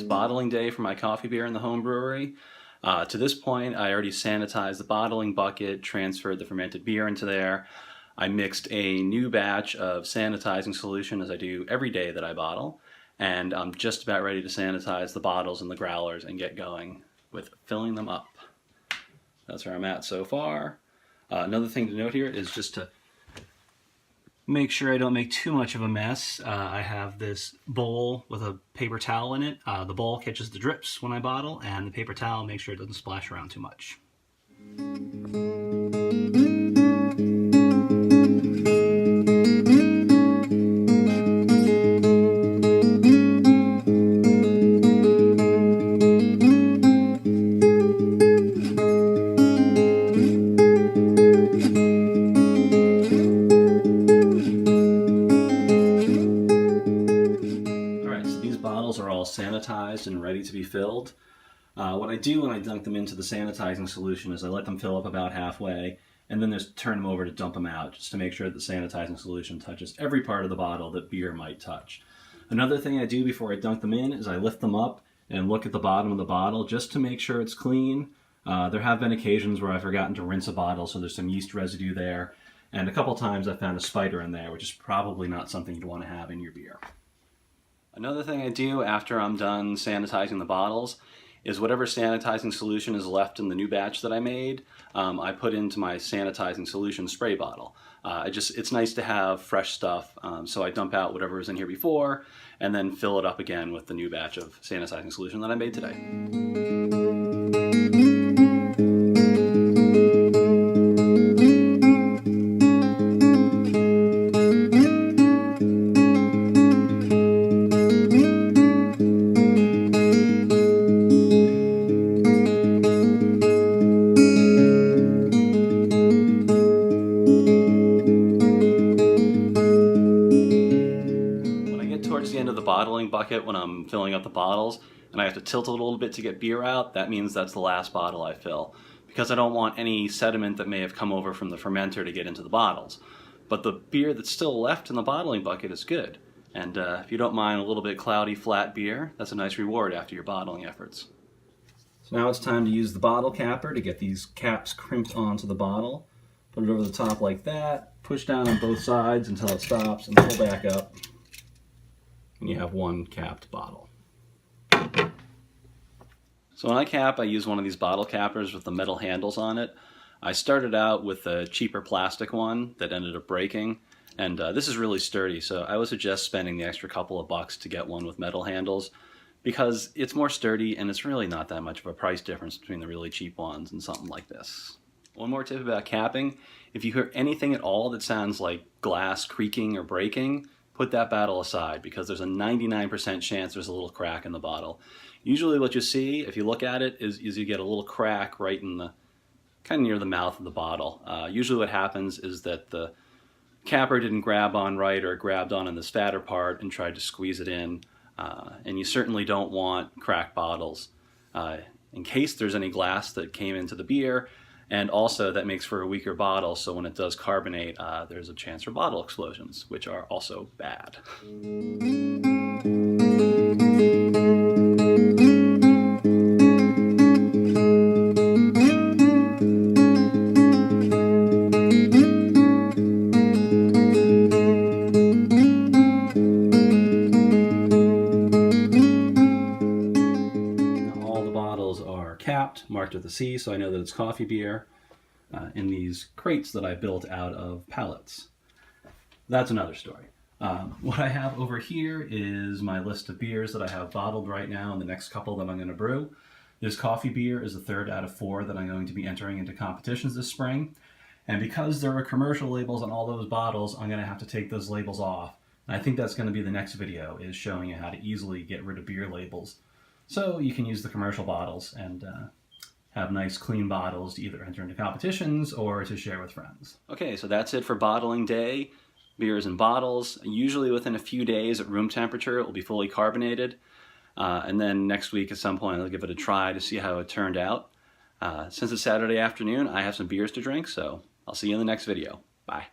Bottling day for my coffee beer in the home brewery. To this point, I already sanitized the bottling bucket, transferred the fermented beer into there. I mixed a new batch of sanitizing solution, as I do every day that I bottle, and I'm just about ready to sanitize the bottles and the growlers and get going with filling them up. That's where I'm at so far. Another thing to note here is just to make sure I don't make too much of a mess. I have this bowl with a paper towel in it. The bowl catches the drips when I bottle, and the paper towel makes sure it doesn't splash around too much. Are all sanitized and ready to be filled. What I do when I dunk them into the sanitizing solution is I let them fill up about halfway and then just turn them over to dump them out, just to make sure that the sanitizing solution touches every part of the bottle that beer might touch. Another thing I do before I dunk them in is I lift them up and look at the bottom of the bottle just to make sure it's clean. There have been occasions where I've forgotten to rinse a bottle, so there's some yeast residue there, and a couple times I found a spider in there, which is probably not something you'd want to have in your beer. Another thing I do after I'm done sanitizing the bottles is whatever sanitizing solution is left in the new batch that I made, I put into my sanitizing solution spray bottle. It's nice to have fresh stuff, so I dump out whatever was in here before and then fill it up again with the new batch of sanitizing solution that I made today. Towards the end of the bottling bucket, when I'm filling up the bottles and I have to tilt a little bit to get beer out, that means that's the last bottle I fill, because I don't want any sediment that may have come over from the fermenter to get into the bottles. But the beer that's still left in the bottling bucket is good, and if you don't mind a little bit cloudy flat beer, that's a nice reward after your bottling efforts. So now it's time to use the bottle capper to get these caps crimped onto the bottle. Put it over the top like that, push down on both sides until it stops, and pull back up. And you have one capped bottle. So when I cap, I use one of these bottle cappers with the metal handles on it. I started out with a cheaper plastic one that ended up breaking, and this is really sturdy, so I would suggest spending the extra couple of bucks to get one with metal handles, because it's more sturdy and it's really not that much of a price difference between the really cheap ones and something like this. One more tip about capping: if you hear anything at all that sounds like glass creaking or breaking, put that bottle aside, because there's a 99% chance there's a little crack in the bottle. Usually what you see, if you look at it, is you get a little crack right in the, kind of near the mouth of the bottle. Usually what happens is that the capper didn't grab on right, or grabbed on in this fatter part and tried to squeeze it in. And you certainly don't want cracked bottles in case there's any glass that came into the beer. And also that makes for a weaker bottle, so when it does carbonate, there's a chance for bottle explosions, which are also bad. Now all the bottles are capped, marked with a C, so I know that it's coffee beer. In these crates that I built out of pallets. That's another story. What I have over here is my list of beers that I have bottled right now and the next couple that I'm going to brew. This coffee beer is the third out of 4 that I'm going to be entering into competitions this spring. And because there are commercial labels on all those bottles, I'm going to have to take those labels off. And I think that's going to be the next video, is showing you how to easily get rid of beer labels, so you can use the commercial bottles and have nice clean bottles to either enter into competitions or to share with friends. Okay, so that's it for bottling day. beers in bottles. Usually within a few days at room temperature, it will be fully carbonated. And then next week at some point, I'll give it a try to see how it turned out. Since it's Saturday afternoon, I have some beers to drink, so I'll see you in the next video. Bye.